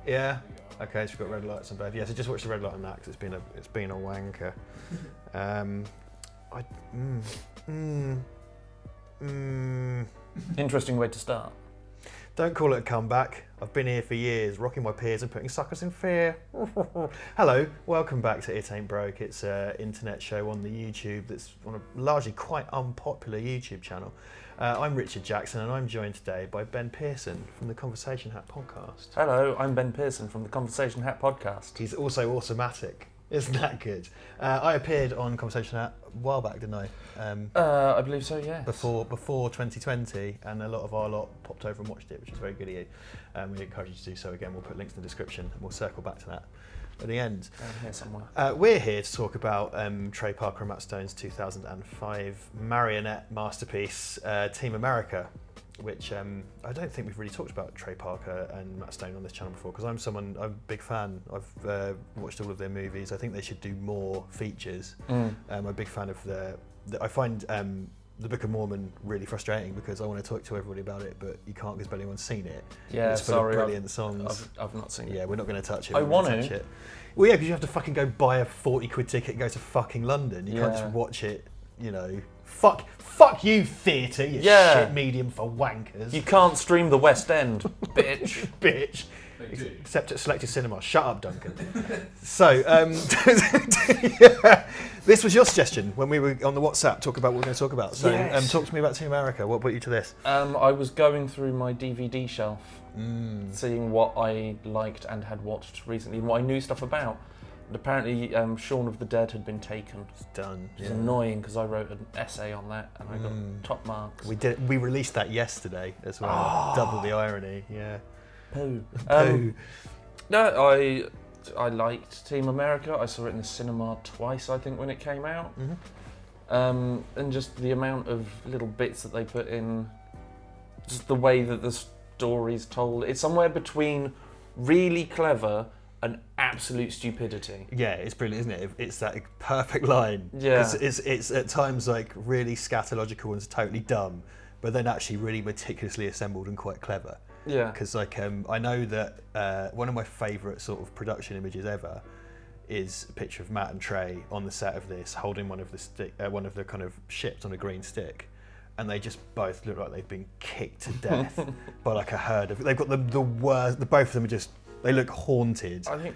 Yeah. Okay, so we've got red lights on both. Yeah, so just watch the red light on that because it's been a wanker. Interesting way to start. Don't call it a comeback. I've been here for years, rocking my peers and putting suckers in fear. Hello, welcome back to It Ain't Broke. It's an internet show on the YouTube that's on a largely quite unpopular YouTube channel. I'm Richard Jackson and I'm joined today by Ben Pierson from the Conversation Hat podcast. Hello, I'm Ben Pierson from the Conversation Hat podcast. He's also automatic. Isn't that good? I appeared on Conversation Hat a while back, didn't I? I believe so, yes. Before 2020, and a lot of our lot popped over and watched it, which was very good of you. We encourage you to do so again. We'll put links in the description, and we'll circle back to that at the end. Down here somewhere. We're here to talk about Trey Parker and Matt Stone's 2005 marionette masterpiece, Team America, which I don't think we've really talked about Trey Parker and Matt Stone on this channel before, because I'm a big fan. I've watched all of their movies. I think they should do more features. I'm a big fan of I find the Book of Mormon really frustrating because I want to talk to everybody about it, but you can't because barely anyone's seen it. Yeah, it's full of sorry, brilliant songs. I've not seen it. Yeah, we're not going to touch it. I want to. Touch it. Well, yeah, because you have to fucking go buy a 40 quid ticket and go to fucking London. You can't just watch it, you know. Fuck you, theatre, you shit medium for wankers. You can't stream the West End, bitch. Bitch. Except at selected cinema. Shut up, Duncan. So, yeah, this was your suggestion when we were on the WhatsApp, talk about what we're going to talk about. So, yes. Talk to me about Team America. What brought you to this? I was going through my DVD shelf, seeing what I liked and had watched recently, and what I knew stuff about. And apparently, Shaun of the Dead had been taken. It's done. Which is annoying because I wrote an essay on that and I got top marks. We released that yesterday as well. Double the irony. Yeah. Poo. Poo. No, I liked Team America. I saw it in the cinema twice, I think, when it came out. And just the amount of little bits that they put in, just the way that the story's told. It's somewhere between really clever and absolute stupidity. Yeah, it's brilliant, isn't it? It's that perfect line. Yeah. It's at times like really scatological and totally dumb, but then actually really meticulously assembled and quite clever. Yeah. Because like I know that one of my favourite sort of production images ever is a picture of Matt and Trey on the set of this, holding one of the kind of ships on a green stick, and they just both look like they've been kicked to death by like a herd of. They've got the worst. Both of them are just. They look haunted. I think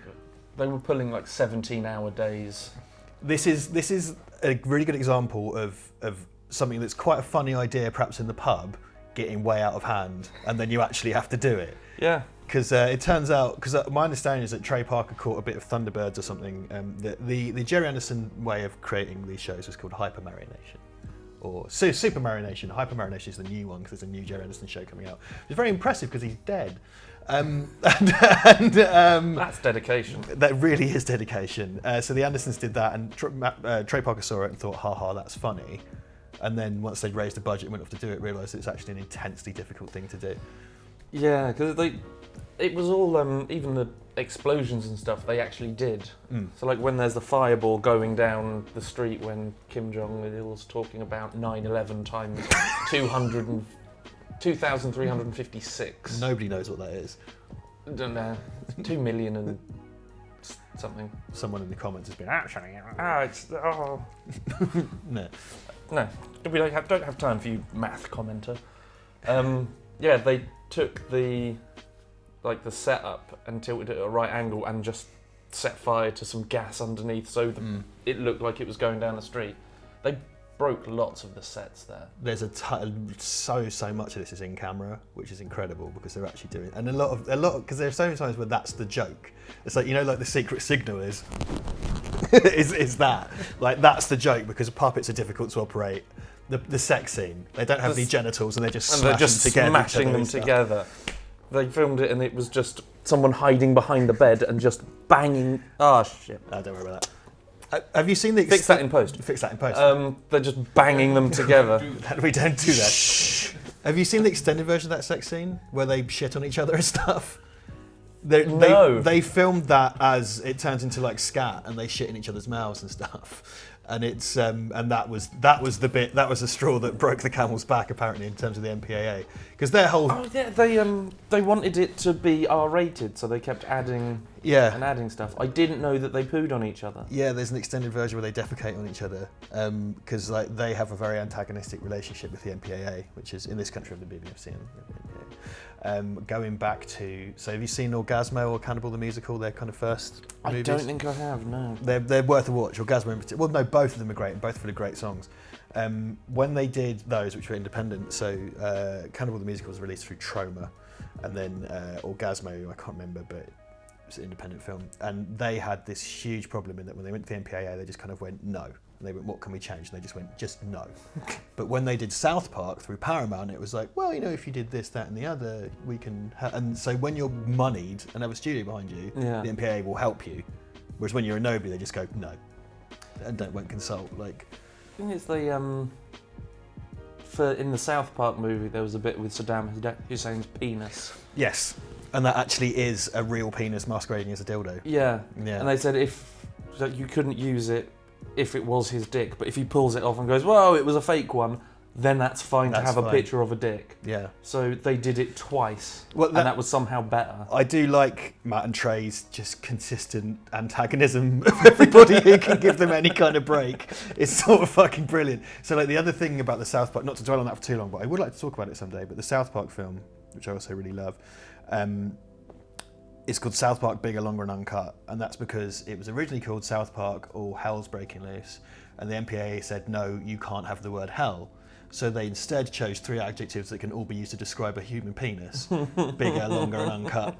they were pulling like 17-hour days. This is a really good example of something that's quite a funny idea, perhaps in the pub, getting way out of hand, and then you actually have to do it. Yeah. Because it turns out, because my understanding is that Trey Parker caught a bit of Thunderbirds or something. The Jerry Anderson way of creating these shows was called hypermarination. Or super marination. Hypermarination is the new one because there's a new Jerry Anderson show coming out. It's very impressive because he's dead. That's dedication. That really is dedication. So the Andersons did that, and Trey Parker saw it and thought, "Ha, that's funny." And then once they'd raised the budget and went off to do it, realised it's actually an intensely difficult thing to do. Yeah, because it was all even the explosions and stuff they actually did. So like when there's the fireball going down the street when Kim Jong-il's talking about 9/11 times 2,356. Nobody knows what that is. I don't know. 2 million and something. Someone in the comments has been No, we don't have time for you, math commenter. Yeah, they took the setup and tilted it at a right angle and just set fire to some gas underneath, so it looked like it was going down the street. They broke lots of the sets there. There's so much of this is in camera, which is incredible because they're actually doing, and a lot because there's so many times where that's the joke. It's like, you know, like the secret signal is that, like that's the joke because puppets are difficult to operate. The sex scene, they don't have any genitals and they're just smashing them together. They filmed it and it was just someone hiding behind the bed and just banging. Oh shit! Don't worry about that. Have you seen the... Fix that in post. Fix that in post. They're just banging them together. We don't do that. Shh. Have you seen the extended version of that sex scene where they shit on each other and stuff? No. They filmed that as it turns into like scat and they shit in each other's mouths and stuff. And it's and that was the straw that broke the camel's back, apparently, in terms of the MPAA, because their whole they wanted it to be R-rated, so they kept adding and adding stuff. I didn't know that they pooed on each other. Yeah, there's an extended version where they defecate on each other, because like they have a very antagonistic relationship with the MPAA, which is in this country of the BBFC and the MPAA. Going back to, so have you seen Orgasmo or Cannibal the Musical? Their kind of first movies? I don't think I have. No. They're worth a watch. Orgasmo in particular. Well, no, both of them are great, and both full of great songs. When they did those, which were independent, so Cannibal the Musical was released through Troma, and then Orgasmo, I can't remember, but it was an independent film, and they had this huge problem in that when they went to the MPAA, they just kind of went no. And they went, what can we change? And they just went, just no. But when they did South Park through Paramount, it was like, well, you know, if you did this, that, and the other, we can. And so when you're moneyed and have a studio behind you, the MPAA will help you. Whereas when you're a nobody, they just go no, and won't consult. Like, I think it's the in the South Park movie, there was a bit with Saddam Hussein's penis. Yes, and that actually is a real penis masquerading as a dildo. Yeah. And they said you couldn't use it if it was his dick, but if he pulls it off and goes, whoa, it was a fake one, then that's fine to have a picture of a dick. Yeah. So they did it twice, and that was somehow better. I do like Matt and Trey's just consistent antagonism of everybody who can give them any kind of break. It's sort of fucking brilliant. So like the other thing about the South Park, not to dwell on that for too long, but I would like to talk about it someday, but the South Park film, which I also really love, it's called South Park Bigger, Longer and Uncut, and that's because it was originally called South Park All Hell's Breaking Loose, and the MPAA said, no, you can't have the word hell. So they instead chose 3 adjectives that can all be used to describe a human penis: bigger, longer and uncut.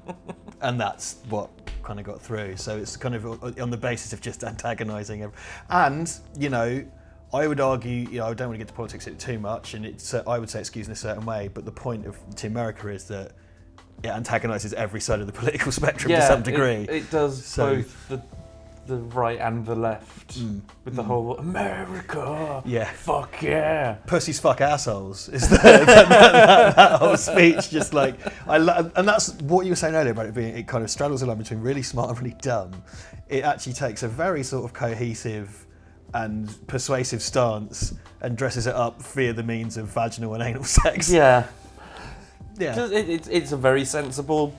And that's what kind of got through. So it's kind of on the basis of just antagonising. And, you know, I would argue, you know, I don't want to get to politics too much, and I would say it's skewed in a certain way, but the point of Team America is that it antagonises every side of the political spectrum to some degree. It does both the right and the left with the whole America. Yeah. Fuck yeah. Pussies fuck assholes is that whole speech. Just like and that's what you were saying earlier about it being. It kind of straddles the line between really smart and really dumb. It actually takes a very sort of cohesive and persuasive stance and dresses it up via the means of vaginal and anal sex. Yeah. Yeah, it's a very sensible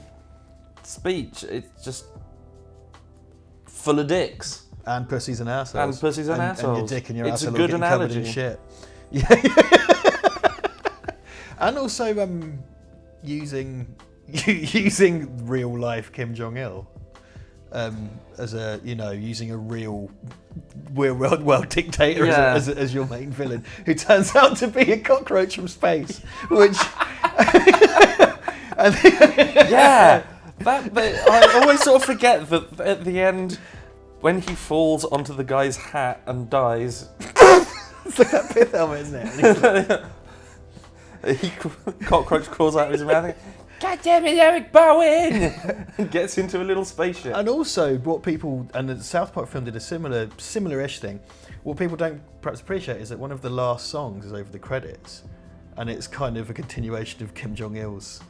speech. It's just full of dicks. And pussies and assholes. And your dick and your asshole getting covered in shit. Yeah. And also using real life Kim Jong-il as a, you know, using a real world dictator as your main villain, who turns out to be a cockroach from space, which but I always sort of forget that at the end, when he falls onto the guy's hat and dies, it's like that pith helmet, isn't it? Cockroach crawls out of his mouth. God damn it, Eric Bowen! And gets into a little spaceship. And also, what people, and the South Park film did a similar-ish thing. What people don't perhaps appreciate is that one of the last songs is over the credits, and it's kind of a continuation of Kim Jong-il's.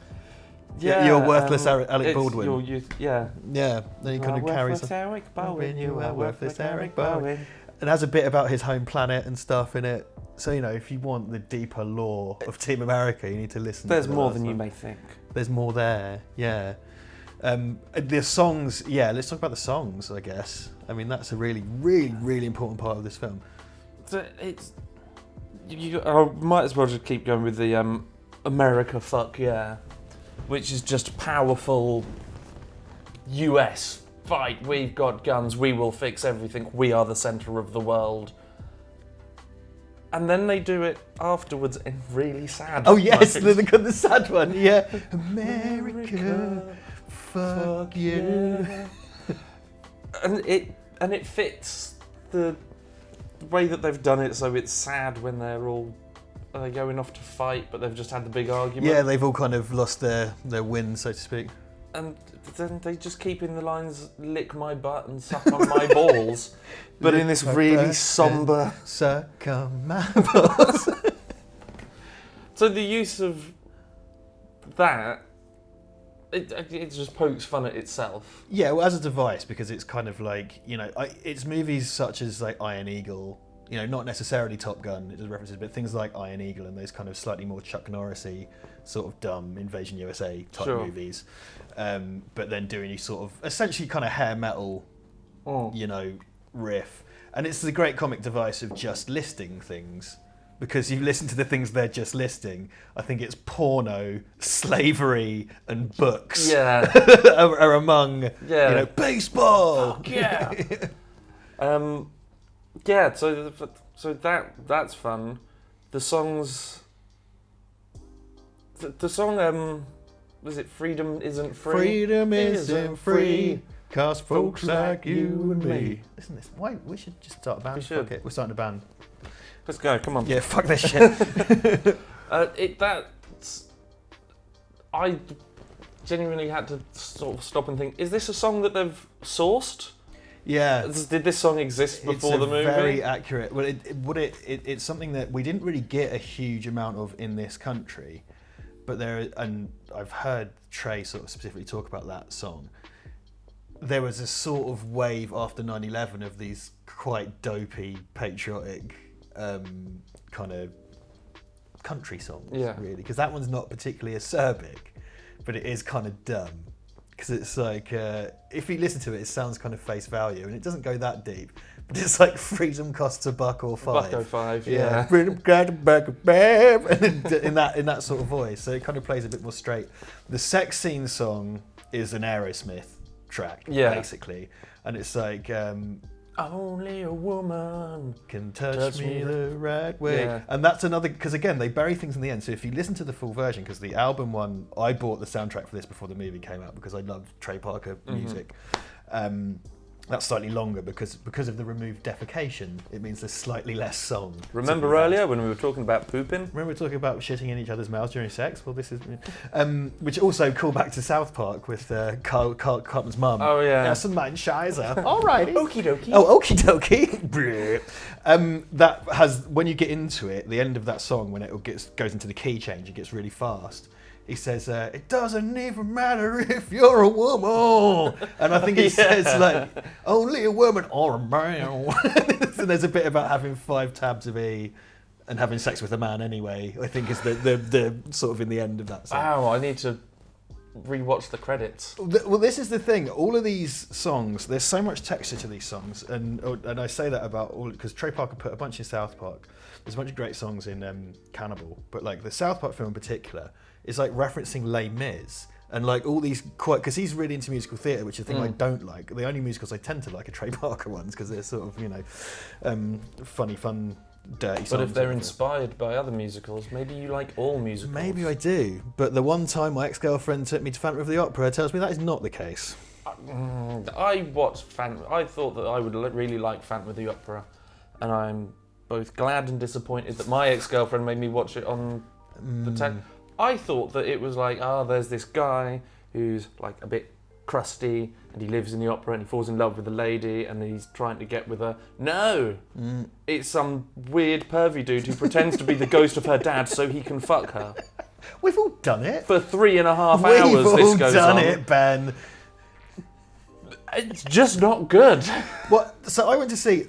Yeah, you're worthless, Alec Baldwin. Yeah. Then he kind of carries on. Eric Bowen, you are worthless, Eric Bowen. And has a bit about his home planet and stuff in it. So, you know, if you want the deeper lore of Team America, you need to listen. There's more than you may think. There's more there, yeah. The songs, let's talk about the songs, I guess. I mean, that's a really, really, really important part of this film. I might as well just keep going with the America Fuck Yeah, which is just powerful US fight. We've got guns, we will fix everything, we are the centre of the world. And then they do it afterwards in really sad. Oh yes, the sad one. Yeah, America, fuck yeah. And it fits the way that they've done it. So it's sad when they're going off to fight, but they've just had the big argument. Yeah, they've all kind of lost their win, so to speak. And then they just keep in the lines, lick my butt and suck on my balls, but in this really sombre... Suck on my balls. So the use of that, it just pokes fun at itself. Yeah, well, as a device, because it's kind of like, you know, it's movies such as like Iron Eagle You know, not necessarily Top Gun, it does references, but things like Iron Eagle and those kind of slightly more Chuck Norris-y, sort of dumb Invasion USA type movies. But then doing these sort of essentially kind of hair metal, you know, riff. And it's the great comic device of just listing things. Because you listen to the things they're just listing, I think it's porno, slavery, and books are among, you know, baseball. Fuck yeah. So that's fun. The songs. The song was it Freedom Isn't Free? Freedom isn't free, 'cause folks like you and me. Listen, this. Why we should just start a band? We should. Fuck it. We're starting a band. Let's go. Come on. Yeah, fuck this shit. I genuinely had to sort of stop and think: is this a song that they've sourced? Yeah. Did this song exist before the movie? Very accurate. Well, it's something that we didn't really get a huge amount of in this country, but and I've heard Trey sort of specifically talk about that song. There was a sort of wave after 9/11 of these quite dopey, patriotic kind of country songs, really, because that one's not particularly acerbic, but it is kind of dumb. Because it's like, if you listen to it, it sounds kind of face value, and it doesn't go that deep. But it's like freedom costs $1 or $5. $1.05, yeah. Freedom got a buck, babe, in that sort of voice. So it kind of plays a bit more straight. The sex scene song is an Aerosmith track, basically, and it's like. Only a woman can touch me the right way. And that's another, because again, they bury things in the end. So if you listen to the full version, because the album one, I bought the soundtrack for this before the movie came out because I love Trey Parker music. That's slightly longer because of the removed defecation. It means there's slightly less song. Remember earlier when we were talking about pooping? Remember we were talking about shitting in each other's mouths during sex? Well, this is... which also call back to South Park with Cartman's mum. Oh, yeah. Yeah, some mein Scheiße. Alrighty. Okie dokie. Oh, okie dokie. That has... When you get into it, the end of that song, when it goes into the key change, it gets really fast. He says, it doesn't even matter if you're a woman. And I think he says, like, only a woman or a man. And there's a bit about having 5 tabs of E and having sex with a man anyway, I think is the sort of in the end of that song. Wow, I need to rewatch the credits. Well, this is the thing. All of these songs, there's so much texture to these songs. And I say that about all, because Trey Parker put a bunch in South Park. There's a bunch of great songs in Cannibal. But like the South Park film in particular, it's like referencing Les Mis and like all these because he's really into musical theatre, which is the thing I don't like. The only musicals I tend to like are Trey Parker ones because they're sort of, you know, funny, fun, dirty songs. But if they're inspired by other musicals, maybe you like all musicals. Maybe I do. But the one time my ex-girlfriend took me to Phantom of the Opera tells me that is not the case. I watched Phantom. I thought that I would really like Phantom of the Opera, and I'm both glad and disappointed that my ex-girlfriend made me watch it on the tech. I thought that it was like, there's this guy who's like a bit crusty and he lives in the opera and he falls in love with a lady and he's trying to get with her. No! It's some weird pervy dude who pretends to be the ghost of her dad so he can fuck her. We've all done it. For 3.5 hours this goes on. We've all done it, Ben. It's just not good. So I went to see...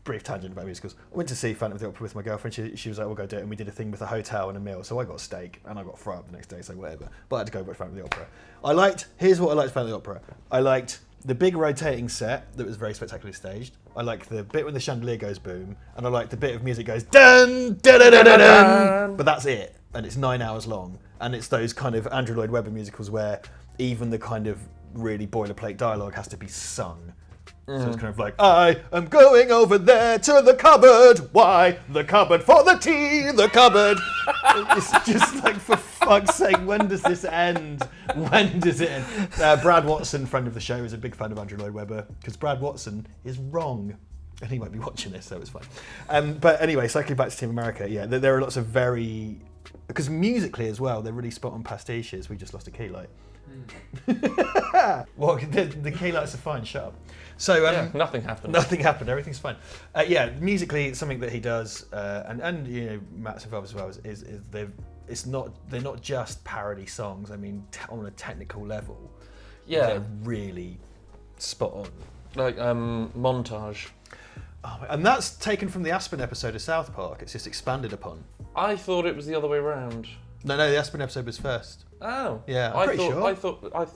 Brief tangent about musicals. I went to see Phantom of the Opera with my girlfriend. She was like, we'll go do it. And we did a thing with a hotel and a meal. So I got steak and I got fry up the next day, so whatever. But I had to go watch Phantom of the Opera. Here's what I liked Phantom of the Opera. I liked the big rotating set that was very spectacularly staged. I liked the bit when the chandelier goes boom. And I liked the bit of music goes dun, dun, dun, dun, dun, dun. But that's it. And it's 9 hours long. And it's those kind of Andrew Lloyd Webber musicals where even the kind of really boilerplate dialogue has to be sung. So it's kind of like, I am going over there to the cupboard. Why? The cupboard for the tea, the cupboard. It's just like, for fuck's sake, when does this end? When does it end? Brad Watson, friend of the show, is a big fan of Andrew Lloyd Webber because Brad Watson is wrong. And he won't be watching this, so it's fine. But anyway, cycling back to Team America, yeah, there are lots of very... Because musically as well, they're really spot on pastiches. We just lost a key light. Well, the key lights are fine, shut up. So nothing happened. Nothing happened. Everything's fine. Musically, something that he does, and you know, Matt's involved as well. Is they're not just parody songs. I mean, on a technical level, they're really spot on. Like Montage. Oh, and that's taken from the Aspen episode of South Park. It's just expanded upon. I thought it was the other way around. No, the Aspen episode was first. Oh. Yeah, I'm pretty sure.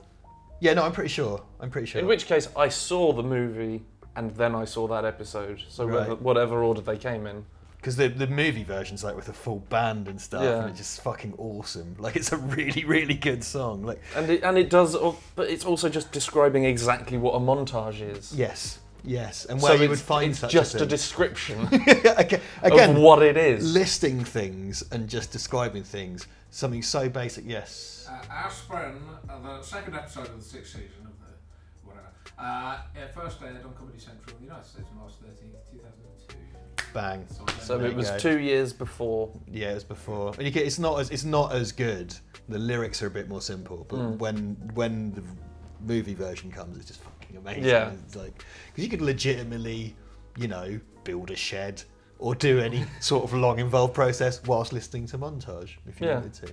Yeah, no, I'm pretty sure. In which case, I saw the movie and then I saw that episode. So whatever order they came in. Because the movie version's like with a full band and stuff, and it's just fucking awesome. Like, it's a really, really good song. Like, and it does, but it's also just describing exactly what a montage is. Yes, and where you would find such just a thing. a description again, of what it is. Listing things and just describing things. Something so basic, yes. Aspen, the second episode of the 6th season of the whatever, it first aired on Comedy Central in the United States on March 13th, 2002. Bang. So it was 2 years before. Yeah, it was before. And you get, it's not as good. The lyrics are a bit more simple, but when the movie version comes, it's just fucking amazing. Yeah. It's like, because you could legitimately, build a shed or do any sort of long involved process whilst listening to Montage if you wanted to.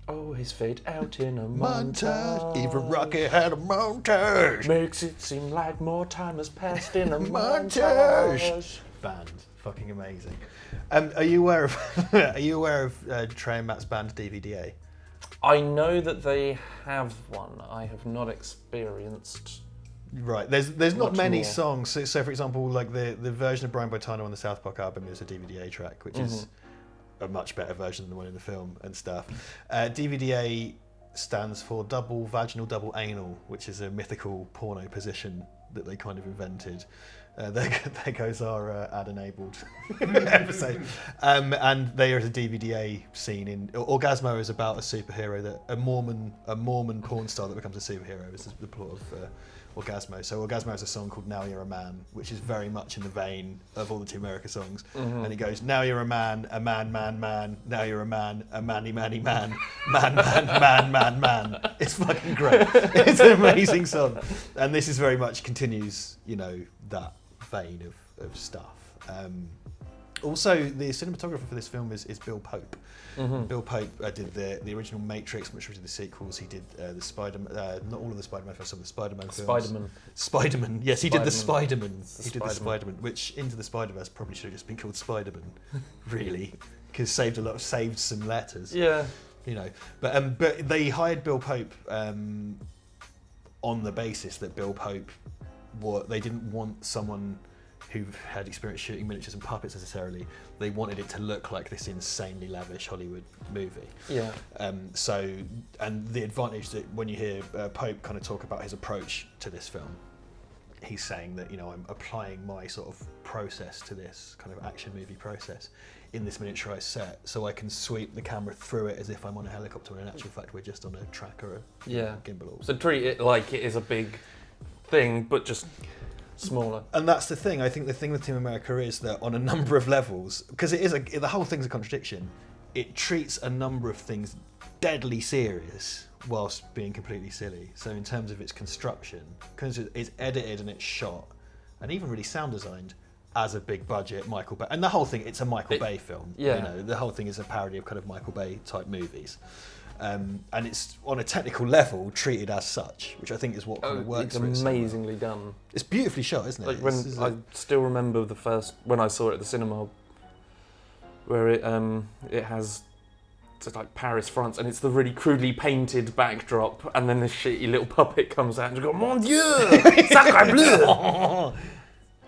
Always fade out in a montage. Even Rocky had a montage. Makes it seem like more time has passed in a montage. Band, fucking amazing. Are you aware of Trey and Matt's band DVDA? I know that they have one. I have not experienced. Right, there's not many more songs. So for example, like the version of Brian Boitano on the South Park album is a DVDA track, which is a much better version than the one in the film and stuff. DVDA stands for double vaginal, double anal, which is a mythical porno position that they kind of invented. There goes our ad-enabled episode. And there is a DVDA scene in Orgasmo is about a superhero that a Mormon porn star that becomes a superhero. This is the plot of Orgasmo. So Orgasmo has a song called Now You're a Man, which is very much in the vein of all the Team America songs. And it goes, now you're a man, man. Now you're a man, manny, man. It's fucking great. It's an amazing song. And this is very much continues, that vein of stuff. Also, the cinematographer for this film is Bill Pope. Bill Pope did the original Matrix, which did the sequels. He did the Spider-Man, not all of the Spider-Man films, some of the Spider-Man films. Spider-Man. Yes, he did the Spider-Man. He did the Spider-Man, which Into the Spider-Verse probably should have just been called Spider-Man, really, because saved some letters. Yeah. But they hired Bill Pope on the basis that Bill Pope, they didn't want someone who had experience shooting miniatures and puppets necessarily. They wanted it to look like this insanely lavish Hollywood movie. Yeah. And the advantage that when you hear Pope kind of talk about his approach to this film, he's saying that, I'm applying my sort of process to this kind of action movie process in this miniaturized set, so I can sweep the camera through it as if I'm on a helicopter, when in actual fact we're just on a track or a gimbal. So treat it like it is a big thing, but just smaller. And that's the thing. I think the thing with Team America is that on a number of levels, because the whole thing's a contradiction, it treats a number of things deadly serious whilst being completely silly. So in terms of its construction, because it's edited and it's shot, and even really sound designed as a big budget Michael Bay, and the whole thing, it's a Michael Bay film. Yeah. The whole thing is a parody of kind of Michael Bay type movies. And it's on a technical level treated as such, which I think is what kind of works. It's amazingly done. It's beautifully shot, isn't it? Like I still remember when I saw it at the cinema, where it has just like Paris, France, and it's the really crudely painted backdrop, and then this shitty little puppet comes out and you go, Mon Dieu, sacre bleu!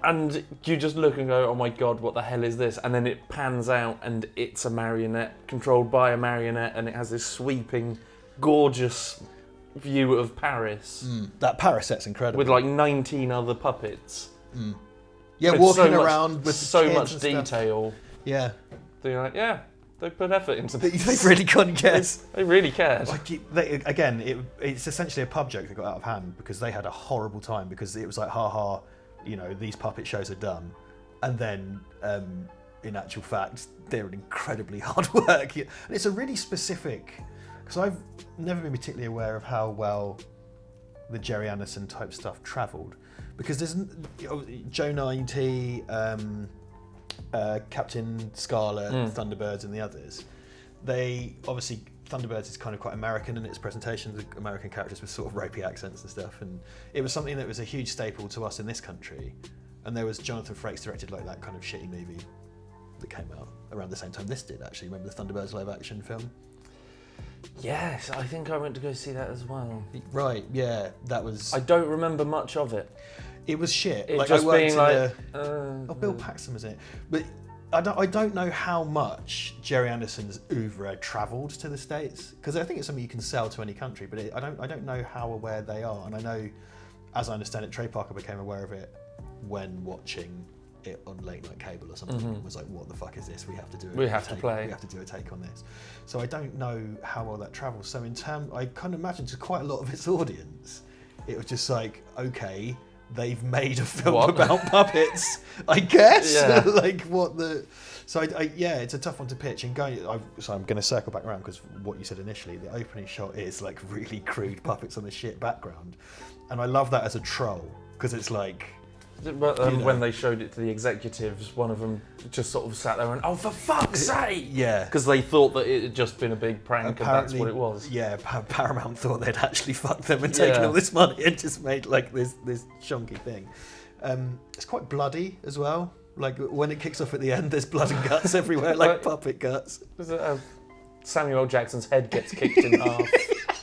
And you just look and go, oh my god, what the hell is this? And then it pans out and it's a marionette, controlled by a marionette, and it has this sweeping, gorgeous view of Paris. That Paris set's incredible. With like 19 other puppets. Yeah, with walking around with so much detail. Yeah. They're like, yeah, they put effort into this. They really couldn't guess. They really cared. It's essentially a pub joke that got out of hand because they had a horrible time, because it was like, ha, these puppet shows are done. And then, in actual fact, they're incredibly hard work. And it's a really specific, because I've never been particularly aware of how well the Jerry Anderson type stuff travelled. Because there's Joe 90, Captain Scarlet, Thunderbirds and the others. They, obviously, Thunderbirds is kind of quite American in its presentations, American characters with sort of ropey accents and stuff, and it was something that was a huge staple to us in this country, And there was Jonathan Frakes directed like that kind of shitty movie that came out around the same time this did, actually. Remember the Thunderbirds live action film? Yes, I think I went to go see that as well. Right, yeah, that was... I don't remember much of it. It was shit. It like, just I worked being in like... Bill Paxton was in it. But I don't know how much Jerry Anderson's oeuvre travelled to the States, because I think it's something you can sell to any country, but I don't know how aware they are. And I know, as I understand it, Trey Parker became aware of it when watching it on late night cable or something. Mm-hmm. Was like, what the fuck is this? We have to do We have to play. We have to do a take on this. So I don't know how well that travels. So I kind of imagine to quite a lot of its audience, it was just like, okay, they've made a film about puppets, I guess. Yeah. Like what the... So yeah, it's a tough one to pitch. And so I'm going to circle back around, because what you said initially, the opening shot is like really crude puppets on a shit background, and I love that as a troll, because it's like... But when they showed it to the executives, one of them just sort of sat there and, oh, for fuck's sake! Yeah. Because they thought that it had just been a big prank, and that's what it was. Yeah, Paramount thought they'd actually fucked them and taken all this money and just made like this chunky thing. It's quite bloody as well. Like when it kicks off at the end, there's blood and guts everywhere, like puppet guts. Samuel L. Jackson's head gets kicked in half.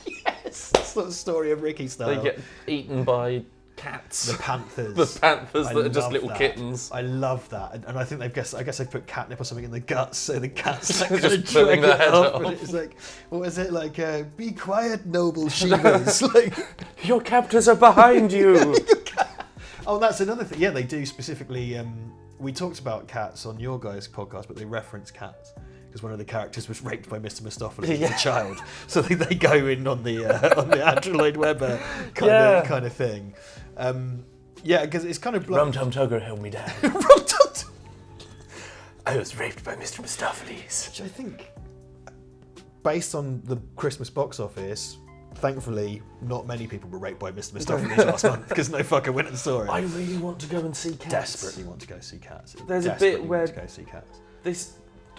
Yes, that's the story of Ricky style. They get eaten by cats. The panthers. The panthers that are just little kittens. I love that, and I think I guess they've put catnip or something in the guts, so the cats like just pulling their head off. And it's like, what was it like? Be quiet, noble Shivers. Like, your captors are behind you. Oh, that's another thing. Yeah, they do specifically. We talked about cats on your guys' podcast, but they reference cats because one of the characters was raped by Mr. Mistopheles as a child, so they go in on the Andrew Lloyd Webber kind of thing. Yeah, because it's kind of Rum Tum Tugger held me down. Rum Tum. I was raped by Mr. Mistopheles. Which I think, based on the Christmas box office, thankfully not many people were raped by Mr. Mistopheles last month, because no fucker went and saw it. I really want to go and see Cats. Desperately want to go see Cats. There's a bit where to go see Cats.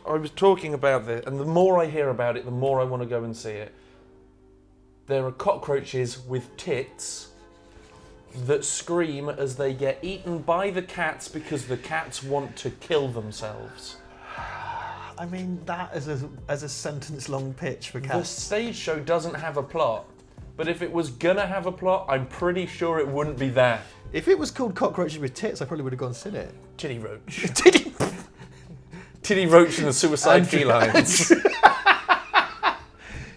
I was talking about this, and the more I hear about it, the more I want to go and see it. There are cockroaches with tits that scream as they get eaten by the cats because the cats want to kill themselves. I mean, that as a sentence-long pitch for Cats. The stage show doesn't have a plot, but if it was gonna have a plot, I'm pretty sure it wouldn't be that. If it was called Cockroaches with Tits, I probably would have gone and seen it. Titty Roach. Titty Roach and the Suicide Felines.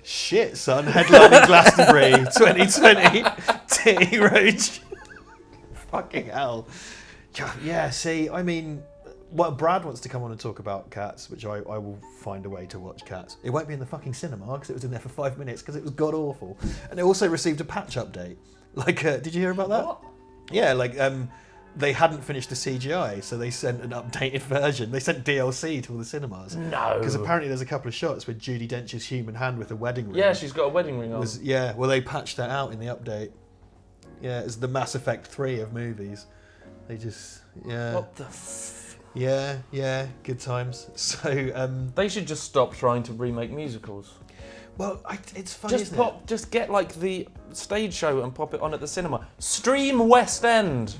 Shit, son. Headlining Glastonbury 2020. Titty Roach. Fucking hell. Yeah, see, I mean, well, Brad wants to come on and talk about Cats, which I will find a way to watch Cats. It won't be in the fucking cinema because it was in there for 5 minutes because it was god awful. And it also received a patch update. Like, did you hear about that? What? Yeah, like, they hadn't finished the CGI, so they sent an updated version. They sent DLC to all the cinemas. No. Because apparently there's a couple of shots with Judi Dench's human hand with a wedding ring. Yeah, she's got a wedding ring on. Well, they patched that out in the update. Yeah, it's the Mass Effect 3 of movies. They just, yeah. What the Yeah, good times. So, they should just stop trying to remake musicals. well, it's funny, isn't it? Just get like the stage show and pop it on at the cinema. Stream West End.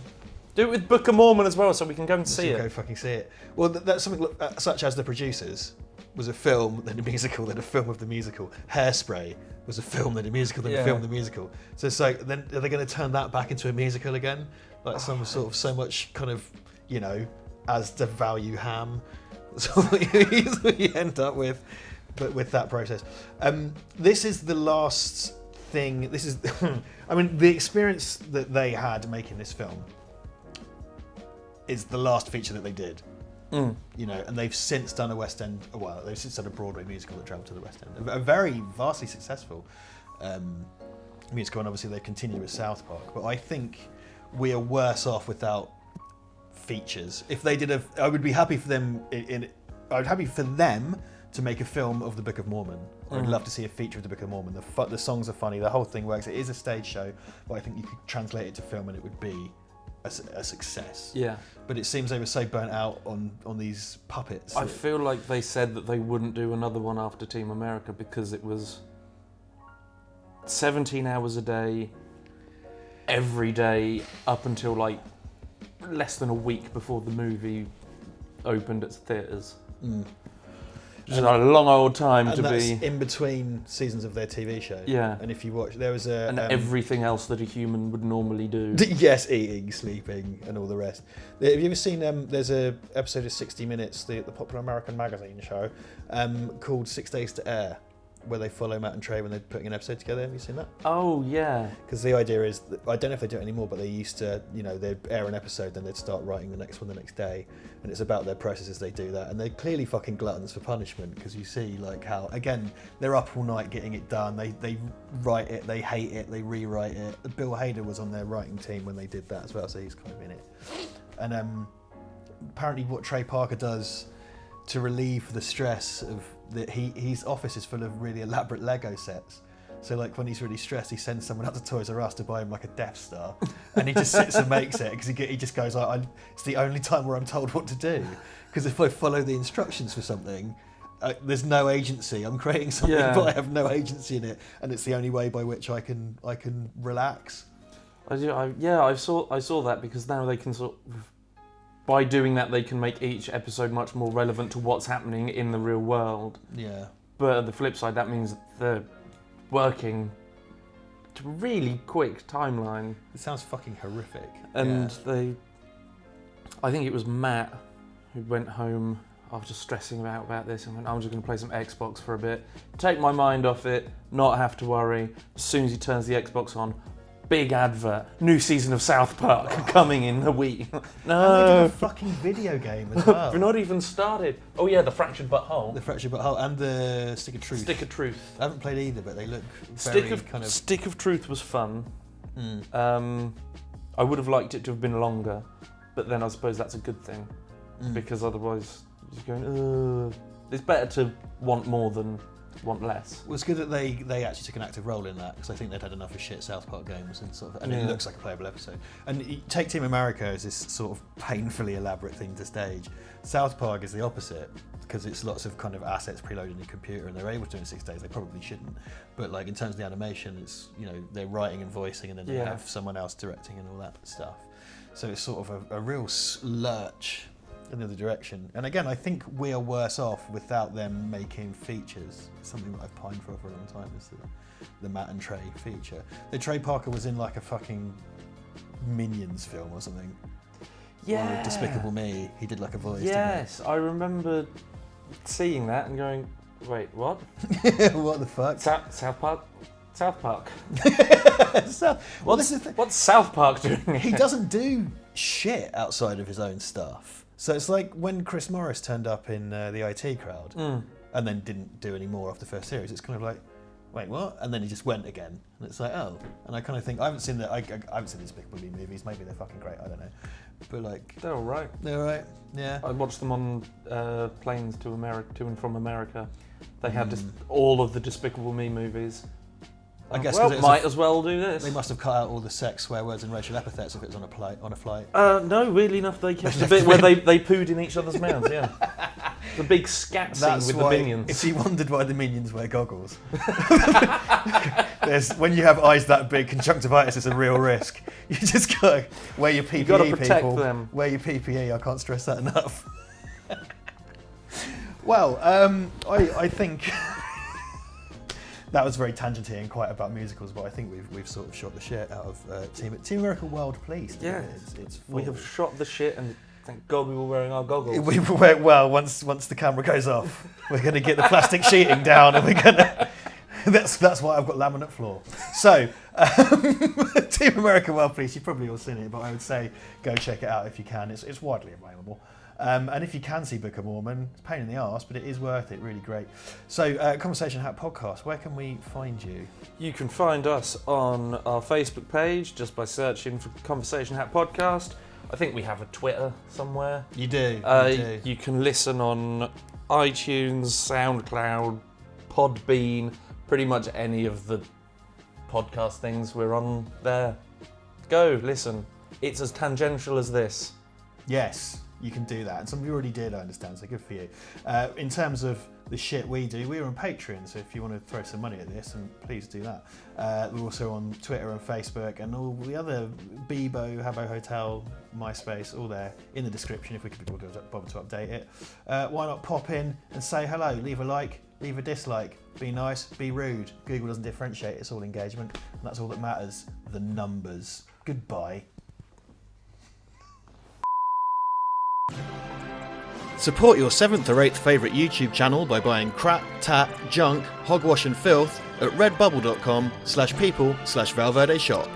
Do it with Book of Mormon as well, so we can go and see it. Go fucking see it. Well, that's something such as The Producers was a film, then a musical, then a film of the musical. Hairspray was a film, then a musical, then a film, then a musical. So it's like, then are they going to turn that back into a musical again? Like some sort of so much kind of, you know, as to value ham. That's what you end up with, but with that process. This is the last thing. This is, I mean, the experience that they had making this film is the last feature that they did. You know, and they've since done a West End. Well, they've since done a Broadway musical that travelled to the West End. A very vastly successful musical, and obviously they continue with South Park. But I think we are worse off without features. If they did I would be happy for them. I'd happy for them to make a film of the Book of Mormon. I'd love to see a feature of the Book of Mormon. The songs are funny. The whole thing works. It is a stage show, but I think you could translate it to film and it would be a success. Yeah. But it seems they were so burnt out on these puppets. I feel like they said that they wouldn't do another one after Team America because it was 17 hours a day, every day, up until like less than a week before the movie opened at theatres. Which is a long old time to that's be in between seasons of their TV show. Yeah. And if you watch, there was a and everything else that a human would normally do. Yes, eating, sleeping, and all the rest. Have you ever seen? There's a episode of 60 Minutes, the popular American magazine show, called 6 Days to Air, where they follow Matt and Trey when they're putting an episode together. Have you seen that? Oh yeah. Because the idea is, that, I don't know if they do it anymore, but they used to, they'd air an episode, then they'd start writing the next one the next day, and it's about their process as they do that. And they're clearly fucking gluttons for punishment, because you see like how, again, they're up all night getting it done. They write it, they hate it, they rewrite it. Bill Hader was on their writing team when they did that as well, so he's kind of in it. And apparently what Trey Parker does to relieve the stress of that, his office is full of really elaborate Lego sets. So like when he's really stressed, he sends someone out to Toys R Us to buy him like a Death Star, and he just sits and makes it because he just goes like, it's the only time where I'm told what to do. Because if I follow the instructions for something, there's no agency. I'm creating something, but I have no agency in it, and it's the only way by which I can relax. I saw that, because now they can sort of, by doing that, they can make each episode much more relevant to what's happening in the real world. Yeah. But at the flip side, that means they're working to a really quick timeline. It sounds fucking horrific. And I think it was Matt who went home after stressing about this and went, I'm just going to play some Xbox for a bit, take my mind off it, not have to worry. As soon as he turns the Xbox on, big advert, new season of South Park coming in a week. No. And they did a fucking video game as well. We're not even started. Oh yeah, the Fractured But Whole. The Fractured But Whole and the Stick of Truth. Stick of Truth. I haven't played either, but they look very Stick of Truth was fun. I would have liked it to have been longer, but then I suppose that's a good thing, because otherwise you're going, it's better to want more than want less. Well, it's good that they actually took an active role in that, because I think they'd had enough of shit South Park games and it looks like a playable episode. And you take Team America as this sort of painfully elaborate thing to stage. South Park is the opposite, because it's lots of kind of assets preloaded in your computer, and they're able to do it in 6 days. They probably shouldn't, but like in terms of the animation, it's they're writing and voicing, and then they have someone else directing and all that stuff. So it's sort of a real lurch in the other direction. And again, I think we are worse off without them making features. Something that I've pined for a long time is the Matt and Trey feature. The Trey Parker was in like a fucking Minions film or something. Yeah. Or Despicable Me. He did like a voice. Yes, I remember seeing that and going, wait, what? What the fuck? South Park? South Park. What's South Park doing? He doesn't do shit outside of his own stuff. So it's like when Chris Morris turned up in the IT Crowd and then didn't do any more after the first series. It's kind of like, wait, what? And then he just went again. And it's like, oh. And I kind of think, I haven't seen the Despicable Me movies. Maybe they're fucking great. I don't know. But like, they're all right. They're all right. Yeah. I watched them on planes to and from America. They had just all of the Despicable Me movies. I guess well, might as well do this. They must have cut out all the sex, swear words, and racial epithets if it was on a flight. No, weirdly enough, they kept the bit where they pooed in each other's mouths. Yeah, the big scat scene with the minions. If you wondered why the minions wear goggles, when you have eyes that big, conjunctivitis is a real risk. You just go wear your PPE. You got to protect people. them. Wear your PPE. I can't stress that enough. Well, I think. That was very tangenty and quite about musicals, but I think we've sort of shot the shit out of Team America World Police. Yeah, it's we have shot the shit, and thank God we were wearing our goggles. Once the camera goes off, we're going to get the plastic sheeting down, and we're going to. That's why I've got laminate floor. So, Team America World Police, you've probably all seen it, but I would say go check it out if you can. It's widely available. And if you can see Book of Mormon, it's a pain in the arse, but it is worth it, really great. So, Conversation Hat Podcast, where can we find you? You can find us on our Facebook page just by searching for Conversation Hat Podcast. I think we have a Twitter somewhere. You do. You can listen on iTunes, SoundCloud, Podbean, pretty much any of the podcast things. We're on there. Go, listen. It's as tangential as this. Yes. you can do that. And some of you already did, I understand, so good for you. In terms of the shit we do, we're on Patreon, so if you want to throw some money at this, and please do that. We're also on Twitter and Facebook and all the other Bebo, Habbo Hotel, MySpace, all there in the description if we could be bothered to update it. Why not pop in and say hello, leave a like, leave a dislike, be nice, be rude. Google doesn't differentiate, it's all engagement, and that's all that matters, the numbers. Goodbye. Support your 7th or 8th favourite YouTube channel by buying crap, tat, junk, hogwash and filth at redbubble.com/people/Val Verde Shop.